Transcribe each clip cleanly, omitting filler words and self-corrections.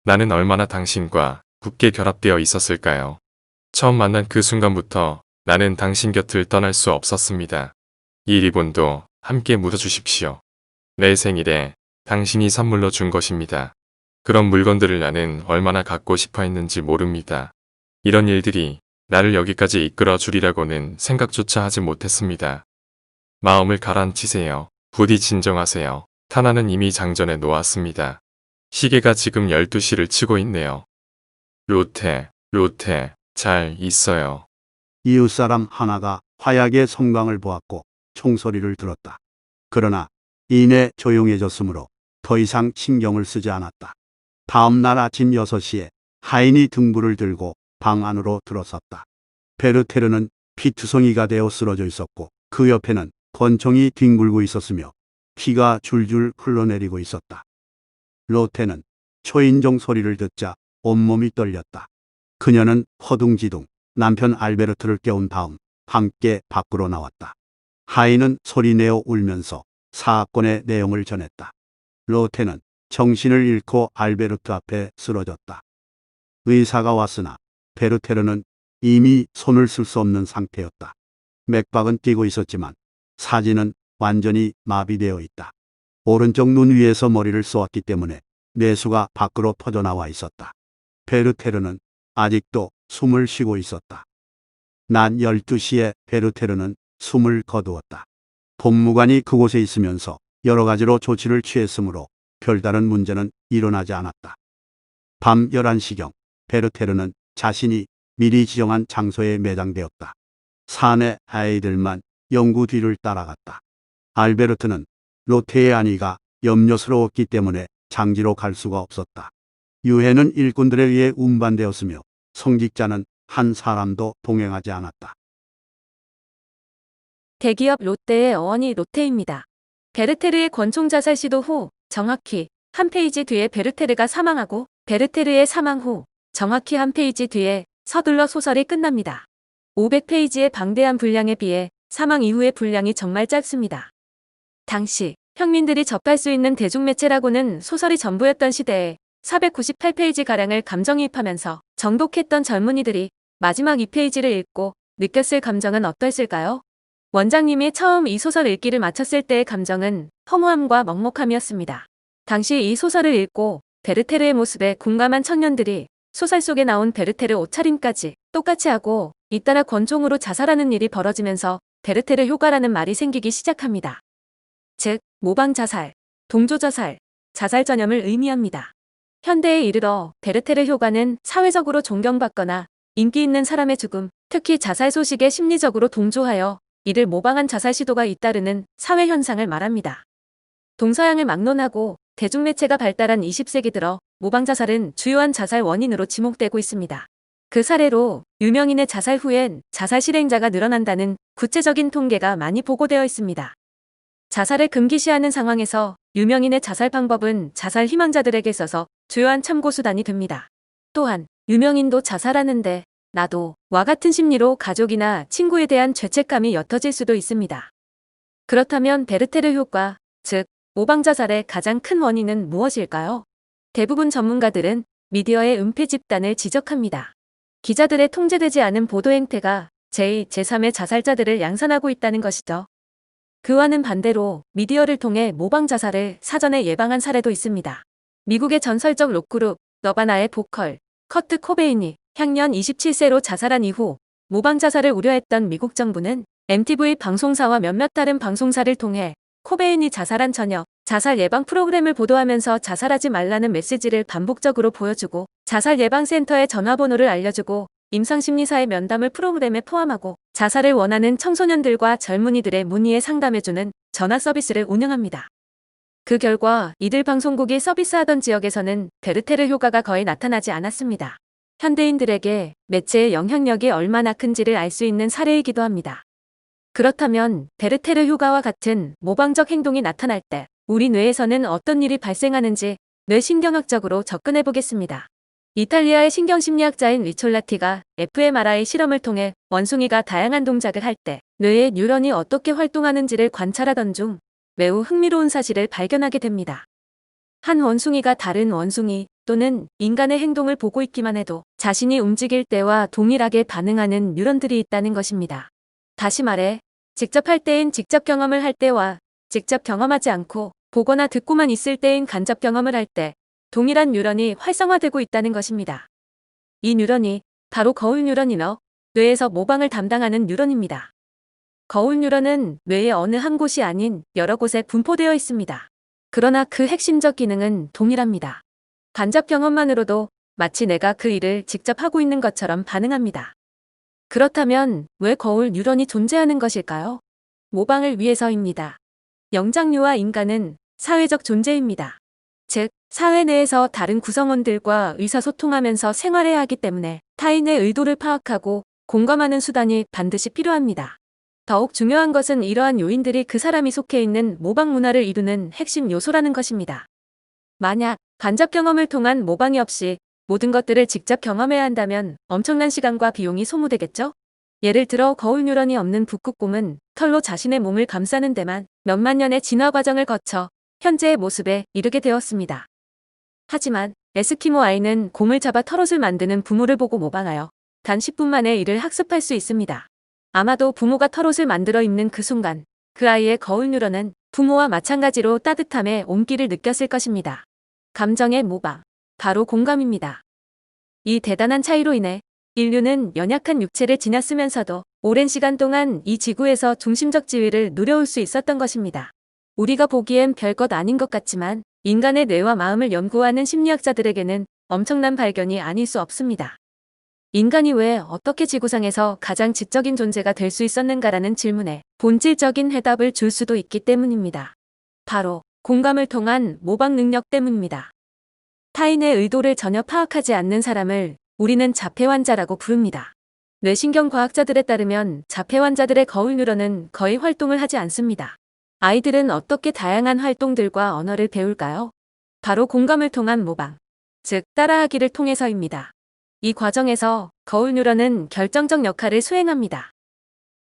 나는 얼마나 당신과 굳게 결합되어 있었을까요? 처음 만난 그 순간부터 나는 당신 곁을 떠날 수 없었습니다. 이 리본도 함께 묻어주십시오. 내 생일에 당신이 선물로 준 것입니다. 그런 물건들을 나는 얼마나 갖고 싶어 했는지 모릅니다. 이런 일들이 나를 여기까지 이끌어 주리라고는 생각조차 하지 못했습니다. 마음을 가라앉히세요. 부디 진정하세요. 탄화는 이미 장전해 놓았습니다. 시계가 지금 12시를 치고 있네요. 로테, 잘 있어요. 이웃사람 하나가 화약의 성광을 보았고 총소리를 들었다. 그러나 이내 조용해졌으므로 더 이상 신경을 쓰지 않았다. 다음 날 아침 6시에 하인이 등불을 들고 방 안으로 들어섰다. 베르테르는 피투성이가 되어 쓰러져 있었고 그 옆에는 권총이 뒹굴고 있었으며 피가 줄줄 흘러내리고 있었다. 로테는 초인종 소리를 듣자 온몸이 떨렸다. 그녀는 허둥지둥 남편 알베르트를 깨운 다음 함께 밖으로 나왔다. 하인은 소리내어 울면서 사건의 내용을 전했다. 로테는 정신을 잃고 알베르트 앞에 쓰러졌다. 의사가 왔으나 베르테르는 이미 손을 쓸 수 없는 상태였다. 맥박은 뛰고 있었지만 사지는 완전히 마비되어 있다. 오른쪽 눈 위에서 머리를 쏘았기 때문에 뇌수가 밖으로 퍼져나와 있었다. 베르테르는 아직도 숨을 쉬고 있었다. 낮 12시에 베르테르는 숨을 거두었다. 법무관이 그곳에 있으면서 여러 가지로 조치를 취했으므로 별다른 문제는 일어나지 않았다. 밤 11시경 베르테르는 자신이 미리 지정한 장소에 매장되었다. 사내 아이들만 영구 뒤를 따라갔다. 알베르트는 로테의 아내가 염려스러웠기 때문에 장지로 갈 수가 없었다. 유해는 일꾼들에 의해 운반되었으며 성직자는 한 사람도 동행하지 않았다. 대기업 롯데의 어원이 로테입니다. 베르테르의 권총 자살 시도 후 정확히 한 페이지 뒤에 베르테르가 사망하고 베르테르의 사망 후 정확히 한 페이지 뒤에 서둘러 소설이 끝납니다. 500페이지의 방대한 분량에 비해 사망 이후의 분량이 정말 짧습니다. 당시 평민들이 접할 수 있는 대중매체라고는 소설이 전부였던 시대에 498페이지가량을 감정이입하면서 정독했던 젊은이들이 마지막 2페이지를 읽고 느꼈을 감정은 어떠했을까요? 원장님이 처음 이 소설 읽기를 마쳤을 때의 감정은 허무함과 먹먹함이었습니다. 당시 이 소설을 읽고 베르테르의 모습에 공감한 청년들이 소설 속에 나온 베르테르 옷차림까지 똑같이 하고 잇따라 권총으로 자살하는 일이 벌어지면서 베르테르 효과라는 말이 생기기 시작합니다. 즉, 모방자살, 동조자살, 자살 전염을 의미합니다. 현대에 이르러 베르테르 효과는 사회적으로 존경받거나 인기 있는 사람의 죽음, 특히 자살 소식에 심리적으로 동조하여 이를 모방한 자살 시도가 잇따르는 사회 현상을 말합니다. 동서양을 막론하고 대중매체가 발달한 20세기 들어 모방자살은 주요한 자살 원인으로 지목되고 있습니다. 그 사례로 유명인의 자살 후엔 자살 실행자가 늘어난다는 구체적인 통계가 많이 보고되어 있습니다. 자살을 금기시하는 상황에서 유명인의 자살 방법은 자살 희망자들에게 있어서 주요한 참고수단이 됩니다. 또한 유명인도 자살하는데 나도 와 같은 심리로 가족이나 친구에 대한 죄책감이 옅어질 수도 있습니다. 그렇다면 베르테르 효과, 즉 모방자살의 가장 큰 원인은 무엇일까요? 대부분 전문가들은 미디어의 은폐 집단을 지적합니다. 기자들의 통제되지 않은 보도 행태가 제2, 제3의 자살자들을 양산하고 있다는 것이죠. 그와는 반대로 미디어를 통해 모방자살을 사전에 예방한 사례도 있습니다. 미국의 전설적 록그룹 너바나의 보컬 커트 코베인이 향년 27세로 자살한 이후 모방자살을 우려했던 미국 정부는 MTV 방송사와 몇몇 다른 방송사를 통해 코베인이 자살한 저녁 자살 예방 프로그램을 보도하면서 자살하지 말라는 메시지를 반복적으로 보여주고 자살 예방센터의 전화번호를 알려주고 임상심리사의 면담을 프로그램에 포함하고 자살을 원하는 청소년들과 젊은이들의 문의에 상담해주는 전화 서비스를 운영합니다. 그 결과 이들 방송국이 서비스하던 지역에서는 베르테르 효과가 거의 나타나지 않았습니다. 현대인들에게 매체의 영향력이 얼마나 큰지를 알 수 있는 사례이기도 합니다. 그렇다면 베르테르 효과와 같은 모방적 행동이 나타날 때 우리 뇌에서는 어떤 일이 발생하는지 뇌신경학적으로 접근해 보겠습니다. 이탈리아의 신경심리학자인 리촐라티가 fMRI 실험을 통해 원숭이가 다양한 동작을 할 때 뇌의 뉴런이 어떻게 활동하는지를 관찰하던 중 매우 흥미로운 사실을 발견하게 됩니다. 한 원숭이가 다른 원숭이 또는 인간의 행동을 보고 있기만 해도 자신이 움직일 때와 동일하게 반응하는 뉴런들이 있다는 것입니다. 다시 말해, 직접 할 때인 직접 경험을 할 때와 직접 경험하지 않고 보거나 듣고만 있을 때인 간접 경험을 할 때 동일한 뉴런이 활성화되고 있다는 것입니다. 이 뉴런이 바로 거울 뉴런이며 뇌에서 모방을 담당하는 뉴런입니다. 거울 뉴런은 뇌의 어느 한 곳이 아닌 여러 곳에 분포되어 있습니다. 그러나 그 핵심적 기능은 동일합니다. 간접 경험만으로도 마치 내가 그 일을 직접 하고 있는 것처럼 반응합니다. 그렇다면 왜 거울 뉴런이 존재하는 것일까요? 모방을 위해서입니다. 영장류와 인간은 사회적 존재입니다. 즉, 사회 내에서 다른 구성원들과 의사소통하면서 생활해야 하기 때문에 타인의 의도를 파악하고 공감하는 수단이 반드시 필요합니다. 더욱 중요한 것은 이러한 요인들이 그 사람이 속해 있는 모방 문화를 이루는 핵심 요소라는 것입니다. 만약 간접 경험을 통한 모방이 없이 모든 것들을 직접 경험해야 한다면 엄청난 시간과 비용이 소모되겠죠? 예를 들어 거울 뉴런이 없는 북극곰은 털로 자신의 몸을 감싸는 데만 몇만 년의 진화 과정을 거쳐 현재의 모습에 이르게 되었습니다. 하지만 에스키모 아이는 곰을 잡아 털옷을 만드는 부모를 보고 모방하여 단 10분 만에 이를 학습할 수 있습니다. 아마도 부모가 털옷을 만들어 입는 그 순간 그 아이의 거울 뉴런은 부모와 마찬가지로 따뜻함의 온기를 느꼈을 것입니다. 감정의 모방, 바로 공감입니다. 이 대단한 차이로 인해 인류는 연약한 육체를 지녔으면서도 오랜 시간 동안 이 지구에서 중심적 지위를 누려올 수 있었던 것입니다. 우리가 보기엔 별것 아닌 것 같지만 인간의 뇌와 마음을 연구하는 심리학자들에게는 엄청난 발견이 아닐 수 없습니다. 인간이 왜 어떻게 지구상에서 가장 지적인 존재가 될 수 있었는가라는 질문에 본질적인 해답을 줄 수도 있기 때문입니다. 바로 공감을 통한 모방 능력 때문입니다. 타인의 의도를 전혀 파악하지 않는 사람을 우리는 자폐 환자라고 부릅니다. 뇌신경 과학자들에 따르면 자폐 환자들의 거울 뉴런은 거의 활동을 하지 않습니다. 아이들은 어떻게 다양한 활동들과 언어를 배울까요? 바로 공감을 통한 모방, 즉 따라하기를 통해서입니다. 이 과정에서 거울 뉴런은 결정적 역할을 수행합니다.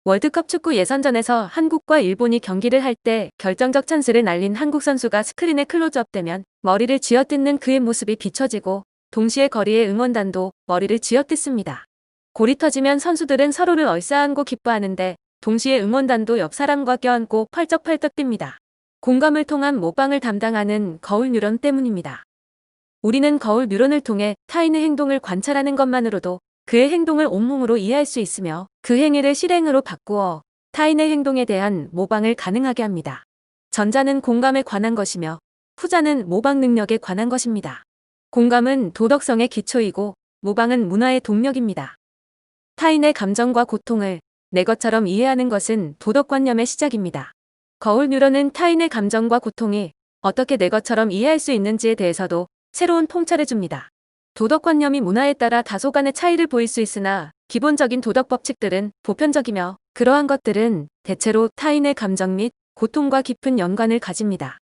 월드컵 축구 예선전에서 한국과 일본이 경기를 할 때 결정적 찬스를 날린 한국 선수가 스크린에 클로즈업되면 머리를 쥐어뜯는 그의 모습이 비춰지고 동시에 거리의 응원단도 머리를 쥐어뜯습니다. 골이 터지면 선수들은 서로를 얼싸안고 기뻐하는데 동시에 응원단도 옆 사람과 껴안고 펄쩍펄쩍 뜁니다. 공감을 통한 모방을 담당하는 거울 뉴런 때문입니다. 우리는 거울 뉴런을 통해 타인의 행동을 관찰하는 것만으로도 그의 행동을 온몸으로 이해할 수 있으며 그 행위를 실행으로 바꾸어 타인의 행동에 대한 모방을 가능하게 합니다. 전자는 공감에 관한 것이며 후자는 모방 능력에 관한 것입니다. 공감은 도덕성의 기초이고 모방은 문화의 동력입니다. 타인의 감정과 고통을 내 것처럼 이해하는 것은 도덕관념의 시작입니다. 거울 뉴런은 타인의 감정과 고통이 어떻게 내 것처럼 이해할 수 있는지에 대해서도 새로운 통찰을 줍니다. 도덕관념이 문화에 따라 다소간의 차이를 보일 수 있으나 기본적인 도덕 법칙들은 보편적이며 그러한 것들은 대체로 타인의 감정 및 고통과 깊은 연관을 가집니다.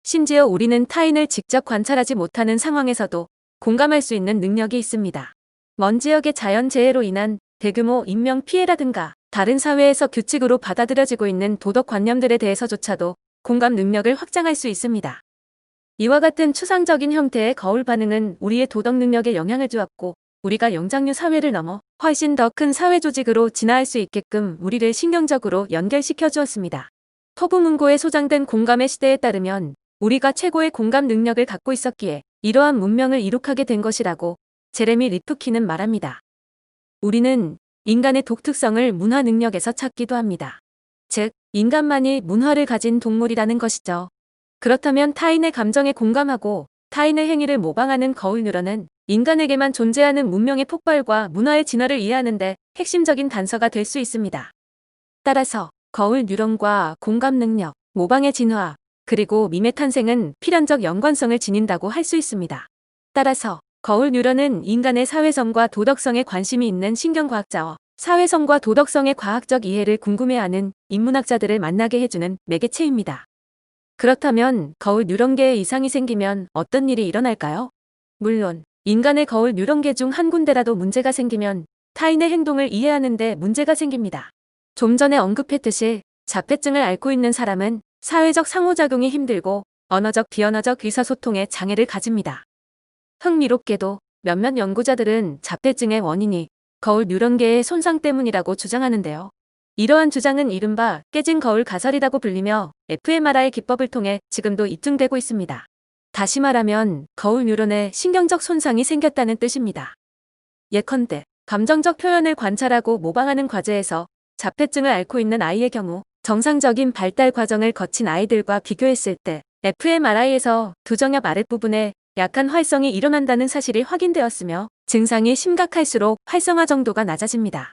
심지어 우리는 타인을 직접 관찰하지 못하는 상황에서도 공감할 수 있는 능력이 있습니다. 먼 지역의 자연재해로 인한 대규모 인명피해라든가 다른 사회에서 규칙으로 받아들여지고 있는 도덕관념들에 대해서조차도 공감 능력을 확장할 수 있습니다. 이와 같은 추상적인 형태의 거울 반응은 우리의 도덕 능력에 영향을 주었고 우리가 영장류 사회를 넘어 훨씬 더 큰 사회 조직으로 진화할 수 있게끔 우리를 신경적으로 연결시켜 주었습니다. 토부문고에 소장된 공감의 시대에 따르면 우리가 최고의 공감 능력을 갖고 있었기에 이러한 문명을 이룩하게 된 것이라고 제레미 리프키는 말합니다. 우리는 인간의 독특성을 문화 능력에서 찾기도 합니다. 즉, 인간만이 문화를 가진 동물이라는 것이죠. 그렇다면 타인의 감정에 공감하고 타인의 행위를 모방하는 거울 뉴런은 인간에게만 존재하는 문명의 폭발과 문화의 진화를 이해하는 데 핵심적인 단서가 될 수 있습니다. 따라서 거울 뉴런과 공감 능력, 모방의 진화, 그리고 밈의 탄생은 필연적 연관성을 지닌다고 할 수 있습니다. 따라서 거울 뉴런은 인간의 사회성과 도덕성에 관심이 있는 신경과학자와 사회성과 도덕성의 과학적 이해를 궁금해하는 인문학자들을 만나게 해주는 매개체입니다. 그렇다면 거울 뉴런계에 이상이 생기면 어떤 일이 일어날까요? 물론 인간의 거울 뉴런계 중 한 군데라도 문제가 생기면 타인의 행동을 이해하는 데 문제가 생깁니다. 좀 전에 언급했듯이 자폐증을 앓고 있는 사람은 사회적 상호작용이 힘들고 언어적 비언어적 의사소통에 장애를 가집니다. 흥미롭게도 몇몇 연구자들은 자폐증의 원인이 거울 뉴런계의 손상 때문이라고 주장하는데요. 이러한 주장은 이른바 깨진 거울 가설이라고 불리며 fMRI 기법을 통해 지금도 입증되고 있습니다. 다시 말하면 거울 뉴런에 신경적 손상이 생겼다는 뜻입니다. 예컨대 감정적 표현을 관찰하고 모방하는 과제에서 자폐증을 앓고 있는 아이의 경우 정상적인 발달 과정을 거친 아이들과 비교했을 때 fMRI에서 두정엽 아랫부분에 약한 활성이 일어난다는 사실이 확인되었으며 증상이 심각할수록 활성화 정도가 낮아집니다.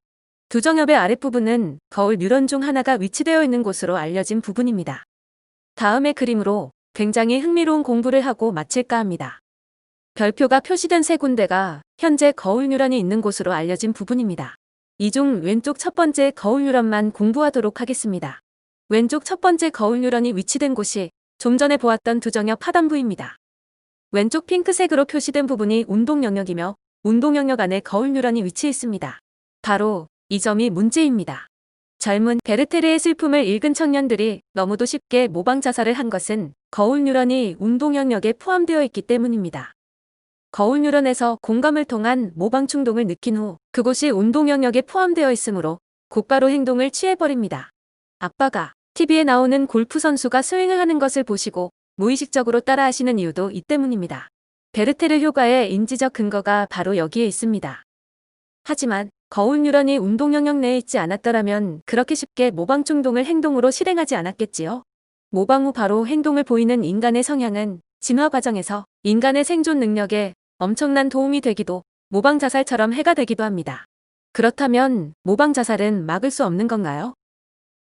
두정엽의 아랫부분은 거울 뉴런 중 하나가 위치되어 있는 곳으로 알려진 부분입니다. 다음의 그림으로 굉장히 흥미로운 공부를 하고 마칠까 합니다. 별표가 표시된 세 군데가 현재 거울 뉴런이 있는 곳으로 알려진 부분입니다. 이 중 왼쪽 첫 번째 거울 뉴런만 공부하도록 하겠습니다. 왼쪽 첫 번째 거울 뉴런이 위치된 곳이 좀 전에 보았던 두정엽 하단부입니다. 왼쪽 핑크색으로 표시된 부분이 운동 영역이며 운동 영역 안에 거울 뉴런이 위치해 있습니다. 바로 이 점이 문제입니다. 젊은 베르테르의 슬픔을 읽은 청년들이 너무도 쉽게 모방 자살을 한 것은 거울 뉴런이 운동 영역에 포함되어 있기 때문입니다. 거울 뉴런에서 공감을 통한 모방 충동을 느낀 후 그곳이 운동 영역에 포함되어 있으므로 곧바로 행동을 취해버립니다. 아빠가 TV에 나오는 골프 선수가 스윙을 하는 것을 보시고 무의식적으로 따라하시는 이유도 이 때문입니다. 베르테르 효과의 인지적 근거가 바로 여기에 있습니다. 하지만 거울 뉴런이 운동 영역 내에 있지 않았더라면 그렇게 쉽게 모방 충동을 행동으로 실행하지 않았겠지요. 모방 후 바로 행동을 보이는 인간의 성향은 진화 과정에서 인간의 생존 능력에 엄청난 도움이 되기도 모방 자살처럼 해가 되기도 합니다. 그렇다면 모방 자살은 막을 수 없는 건가요?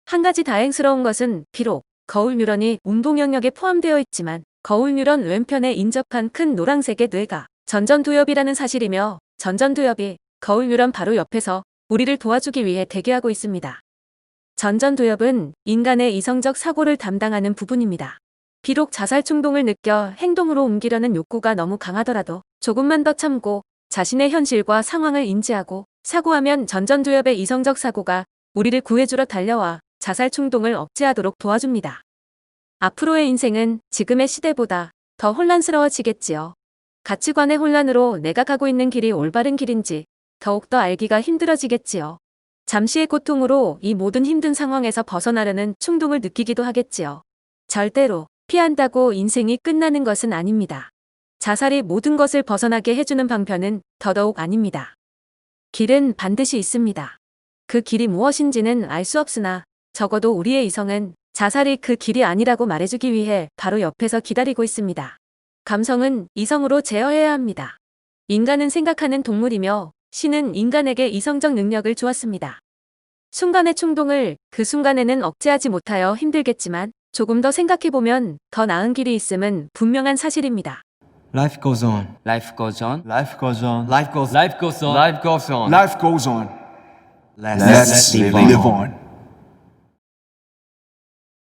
한 가지 다행스러운 것은 비록 거울 뉴런이 운동 영역에 포함되어 있지만 거울 뉴런 왼편에 인접한 큰 노란색의 뇌가 전전두엽이라는 사실이며 전전두엽이 거울 뉴런 바로 옆에서 우리를 도와주기 위해 대기하고 있습니다. 전전두엽은 인간의 이성적 사고를 담당하는 부분입니다. 비록 자살 충동을 느껴 행동으로 옮기려는 욕구가 너무 강하더라도 조금만 더 참고 자신의 현실과 상황을 인지하고 사고하면 전전두엽의 이성적 사고가 우리를 구해주러 달려와 자살 충동을 억제하도록 도와줍니다. 앞으로의 인생은 지금의 시대보다 더 혼란스러워지겠지요. 가치관의 혼란으로 내가 가고 있는 길이 올바른 길인지 더욱더 알기가 힘들어지겠지요. 잠시의 고통으로 이 모든 힘든 상황에서 벗어나려는 충동을 느끼기도 하겠지요. 절대로 피한다고 인생이 끝나는 것은 아닙니다. 자살이 모든 것을 벗어나게 해주는 방편은 더더욱 아닙니다. 길은 반드시 있습니다. 그 길이 무엇인지는 알 수 없으나 적어도 우리의 이성은 자살이 그 길이 아니라고 말해주기 위해 바로 옆에서 기다리고 있습니다. 감성은 이성으로 제어해야 합니다. 인간은 생각하는 동물이며 신은 인간에게 이성적 능력을 주었습니다. 순간의 충동을 그 순간에는 억제하지 못하여 힘들겠지만 조금 더 생각해보면 더 나은 길이 있음은 분명한 사실입니다. Life goes on. Life goes on. Life goes on. Life goes on. Life goes on. Life goes on. Life goes on. Let's live on.